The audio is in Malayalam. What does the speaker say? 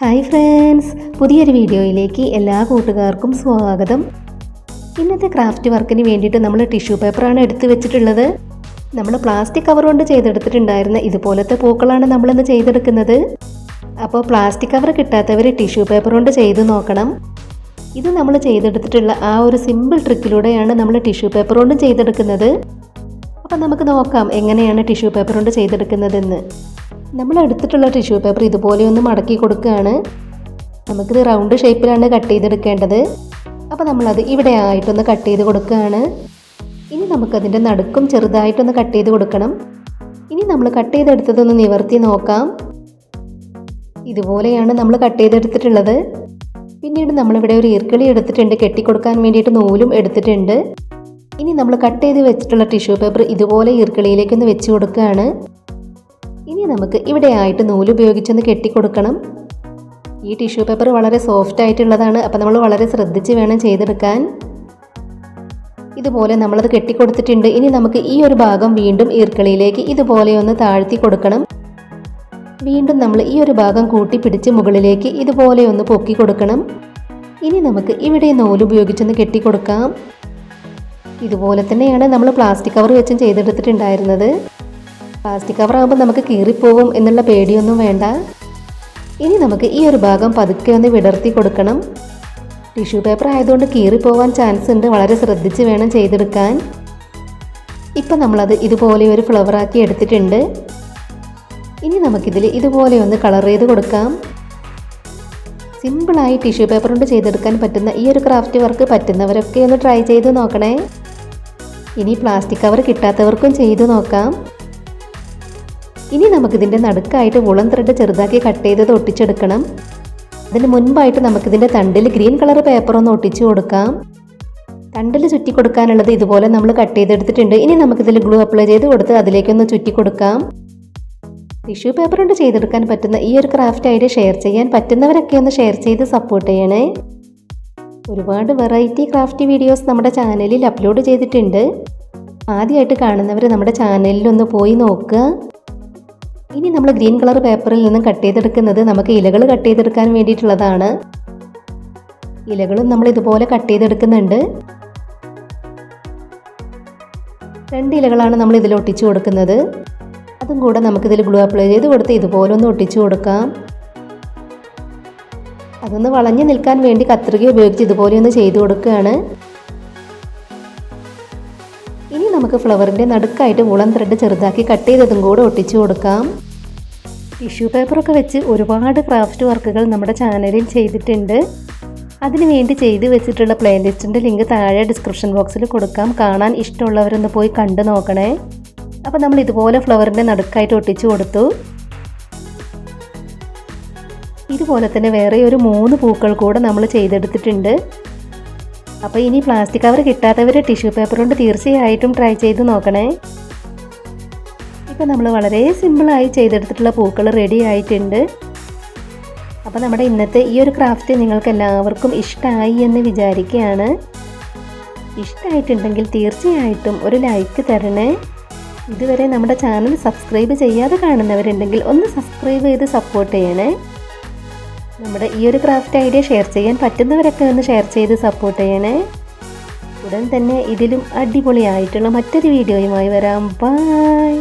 ഹായ് ഫ്രണ്ട്സ്, പുതിയൊരു വീഡിയോയിലേക്ക് എല്ലാ കൂട്ടുകാർക്കും സ്വാഗതം. ഇന്നത്തെ ക്രാഫ്റ്റ് വർക്കിന് വേണ്ടിയിട്ട് നമ്മൾ ടിഷ്യൂ പേപ്പറാണ് എടുത്തു വെച്ചിട്ടുള്ളത്. നമ്മൾ പ്ലാസ്റ്റിക് കവർ കൊണ്ട് ചെയ്തെടുത്തിട്ടുണ്ടായിരുന്ന ഇതുപോലത്തെ പൂക്കളാണ് നമ്മളിന്ന് ചെയ്തെടുക്കുന്നത്. അപ്പോൾ പ്ലാസ്റ്റിക് കവർ കിട്ടാത്തവർ ടിഷ്യൂ പേപ്പർ കൊണ്ട് ചെയ്ത് നോക്കണം. ഇത് നമ്മൾ ചെയ്തെടുത്തിട്ടുള്ള ആ ഒരു സിമ്പിൾ ട്രിക്കിലൂടെയാണ് നമ്മൾ ടിഷ്യൂ പേപ്പർ കൊണ്ട് ചെയ്തെടുക്കുന്നത്. അപ്പോൾ നമുക്ക് നോക്കാം എങ്ങനെയാണ് ടിഷ്യൂ പേപ്പർ കൊണ്ട് ചെയ്തെടുക്കുന്നതെന്ന്. നമ്മൾ എടുത്തിട്ടുള്ള ടിഷ്യൂ പേപ്പർ ഇതുപോലെ ഒന്ന് മടക്കി കൊടുക്കുകയാണ്. നമുക്കിത് റൗണ്ട് ഷേപ്പിലാണ് കട്ട് ചെയ്തെടുക്കേണ്ടത്. അപ്പോൾ നമ്മളത് ഇവിടെ ആയിട്ടൊന്ന് കട്ട് ചെയ്ത് കൊടുക്കുകയാണ്. ഇനി നമുക്കതിൻ്റെ നടുക്കും ചെറുതായിട്ടൊന്ന് കട്ട് ചെയ്ത് കൊടുക്കണം. ഇനി നമ്മൾ കട്ട് ചെയ്തെടുത്തതൊന്ന് നിവർത്തി നോക്കാം. ഇതുപോലെയാണ് നമ്മൾ കട്ട് ചെയ്തെടുത്തിട്ടുള്ളത്. പിന്നീട് നമ്മളിവിടെ ഒരു ഈർക്കിളി എടുത്തിട്ടുണ്ട്, കെട്ടിക്കൊടുക്കാൻ വേണ്ടിയിട്ട് നൂലും എടുത്തിട്ടുണ്ട്. ഇനി നമ്മൾ കട്ട് ചെയ്ത് വെച്ചിട്ടുള്ള ടിഷ്യൂ പേപ്പർ ഇതുപോലെ ഈർക്കിളിയിലേക്കൊന്ന് വെച്ച് കൊടുക്കുകയാണ്. ഇനി നമുക്ക് ഇവിടെ ആയിട്ട് നൂല് ഉപയോഗിച്ചൊന്ന് കെട്ടിക്കൊടുക്കണം. ഈ ടിഷ്യൂ പേപ്പർ വളരെ സോഫ്റ്റ് ആയിട്ടുള്ളതാണ്. അപ്പോൾ നമ്മൾ വളരെ ശ്രദ്ധിച്ച് വേണം ചെയ്തെടുക്കാൻ. ഇതുപോലെ നമ്മളത് കെട്ടിക്കൊടുത്തിട്ടുണ്ട്. ഇനി നമുക്ക് ഈ ഒരു ഭാഗം വീണ്ടും ഈർക്കിളിയിലേക്ക് ഇതുപോലെ ഒന്ന് താഴ്ത്തി കൊടുക്കണം. വീണ്ടും നമ്മൾ ഈ ഒരു ഭാഗം കൂട്ടി പിടിച്ച് മുകളിലേക്ക് ഇതുപോലെ ഒന്ന് പൊക്കി കൊടുക്കണം. ഇനി നമുക്ക് ഇവിടെ നൂല് ഉപയോഗിച്ചൊന്ന് കെട്ടിക്കൊടുക്കാം. ഇതുപോലെ തന്നെയാണ് നമ്മൾ പ്ലാസ്റ്റിക് കവർ വെച്ചും ചെയ്തെടുത്തിട്ടുണ്ടായിരുന്നത്. പ്ലാസ്റ്റിക് കവർ ആകുമ്പോൾ നമുക്ക് കീറിപ്പോവും എന്നുള്ള പേടിയൊന്നും വേണ്ട. ഇനി നമുക്ക് ഈ ഒരു ഭാഗം പതുക്കെ ഒന്ന് വിടർത്തി കൊടുക്കണം. ടിഷ്യൂ പേപ്പർ ആയതുകൊണ്ട് കീറിപ്പോവാൻ ചാൻസ് ഉണ്ട്. വളരെ ശ്രദ്ധിച്ച് വേണം ചെയ്തെടുക്കാൻ. ഇപ്പം നമ്മളത് ഇതുപോലെ ഒരു ഫ്ലവറാക്കി എടുത്തിട്ടുണ്ട്. ഇനി നമുക്കിതിൽ ഇതുപോലെ ഒന്ന് കളർ ചെയ്ത് കൊടുക്കാം. സിമ്പിളായി ടിഷ്യൂ പേപ്പർ കൊണ്ട് ചെയ്തെടുക്കാൻ പറ്റുന്ന ഈ ഒരു ക്രാഫ്റ്റ് വർക്ക് പറ്റുന്നവരൊക്കെ ഒന്ന് ട്രൈ ചെയ്ത് നോക്കണേ. ഇനി പ്ലാസ്റ്റിക് കവർ കിട്ടാത്തവർക്കും ചെയ്തു നോക്കാം. ഇനി നമുക്കിതിൻ്റെ നടുക്കായിട്ട് വുളൻ ത്രെഡ് ചെറുതാക്കി കട്ട് ചെയ്തത് ഒട്ടിച്ചെടുക്കണം. അതിന് മുൻപായിട്ട് നമുക്കിതിൻ്റെ തണ്ടിൽ ഗ്രീൻ കളർ പേപ്പർ ഒന്ന് ഒട്ടിച്ചു കൊടുക്കാം. തണ്ടിൽ ചുറ്റി കൊടുക്കാനുള്ളത് ഇതുപോലെ നമ്മൾ കട്ട് ചെയ്തെടുത്തിട്ടുണ്ട്. ഇനി നമുക്കിതിൽ ഗ്ലൂ അപ്ലൈ ചെയ്ത് കൊടുത്ത് അതിലേക്കൊന്ന് ചുറ്റി കൊടുക്കാം. ടിഷ്യൂ പേപ്പർ കൊണ്ട് ചെയ്തെടുക്കാൻ പറ്റുന്ന ഈ ഒരു ക്രാഫ്റ്റ് ഐഡിയ ഷെയർ ചെയ്യാൻ പറ്റുന്നവരൊക്കെ ഒന്ന് ഷെയർ ചെയ്ത് സപ്പോർട്ട് ചെയ്യണേ. ഒരുപാട് വെറൈറ്റി ക്രാഫ്റ്റ് വീഡിയോസ് നമ്മുടെ ചാനലിൽ അപ്ലോഡ് ചെയ്തിട്ടുണ്ട്. ആദ്യമായിട്ട് കാണുന്നവർ നമ്മുടെ ചാനലിലൊന്ന് പോയി നോക്കുക. ഇനി നമ്മൾ ഗ്രീൻ കളർ പേപ്പറിൽ നിന്നും കട്ട് ചെയ്തെടുക്കുന്നത് നമുക്ക് ഇലകൾ കട്ട് ചെയ്തെടുക്കാൻ വേണ്ടിയിട്ടുള്ളതാണ്. ഇലകളും നമ്മൾ ഇതുപോലെ കട്ട് ചെയ്തെടുക്കുന്നുണ്ട്. 2 ഇലകളാണ് നമ്മൾ ഇതിൽ ഒട്ടിച്ചു കൊടുക്കുന്നത്. അതും കൂടെ നമുക്കിതിൽ ഗ്ലൂ അപ്ലൈ ചെയ്ത് കൊടുത്ത് ഇതുപോലെ ഒന്ന് ഒട്ടിച്ചു കൊടുക്കാം. അതൊന്ന് വളഞ്ഞു നിൽക്കാൻ വേണ്ടി കത്രിക ഉപയോഗിച്ച് ഇതുപോലെ ഒന്ന് ചെയ്തു കൊടുക്കുകയാണ്. ഇനി നമുക്ക് ഫ്ലവറിൻ്റെ നടുക്കായിട്ട് വുളൻ ത്രെഡ് ചെറുതാക്കി കട്ട് ചെയ്തതും കൂടെ ഒട്ടിച്ചു കൊടുക്കാം. ടിഷ്യൂ പേപ്പറൊക്കെ വെച്ച് ഒരുപാട് ക്രാഫ്റ്റ് വർക്കുകൾ നമ്മുടെ ചാനലിൽ ചെയ്തിട്ടുണ്ട്. അതിനു വേണ്ടി ചെയ്ത് വെച്ചിട്ടുള്ള പ്ലേലിസ്റ്റിൻ്റെ ലിങ്ക് താഴെ ഡിസ്ക്രിപ്ഷൻ ബോക്സിൽ കൊടുക്കാം. കാണാൻ ഇഷ്ടമുള്ളവരൊന്ന് പോയി കണ്ടു നോക്കണേ. അപ്പോൾ നമ്മൾ ഇതുപോലെ ഫ്ലവറിൻ്റെ നടുക്കായിട്ട് ഒട്ടിച്ചു കൊടുത്തു. ഇതുപോലെ തന്നെ വേറെ ഒരു 3 പൂക്കൾ കൂടെ നമ്മൾ ചെയ്തെടുത്തിട്ടുണ്ട്. അപ്പോൾ ഇനി പ്ലാസ്റ്റിക് കവർ കിട്ടാത്തവർ ടിഷ്യൂ പേപ്പർ കൊണ്ട് തീർച്ചയായിട്ടും ട്രൈ ചെയ്ത് നോക്കണേ. ഇപ്പോൾ നമ്മൾ വളരെ സിമ്പിളായി ചെയ്തെടുത്തിട്ടുള്ള പൂക്കൾ റെഡി ആയിട്ടുണ്ട്. അപ്പോൾ നമ്മുടെ ഇന്നത്തെ ഈ ഒരു ക്രാഫ്റ്റ് നിങ്ങൾക്ക് എല്ലാവർക്കും ഇഷ്ടമായി എന്ന് വിചാരിക്കുകയാണ്. ഇഷ്ടമായിട്ടുണ്ടെങ്കിൽ തീർച്ചയായിട്ടും ഒരു ലൈക്ക് തരണേ. ഇതുവരെ നമ്മുടെ ചാനൽ സബ്സ്ക്രൈബ് ചെയ്യാതെ കാണുന്നവരുണ്ടെങ്കിൽ ഒന്ന് സബ്സ്ക്രൈബ് ചെയ്ത് സപ്പോർട്ട് ചെയ്യണേ. നമ്മുടെ ഈ ഒരു ക്രാഫ്റ്റ് ഐഡിയ ഷെയർ ചെയ്യാൻ പറ്റുന്നവരൊക്കെ ഒന്ന് ഷെയർ ചെയ്ത് സപ്പോർട്ട് ചെയ്യണേ. ഉടൻ തന്നെ ഇതിലും അടിപൊളിയായിട്ടുള്ള മറ്റൊരു വീഡിയോയുമായി വരാം. ബൈ.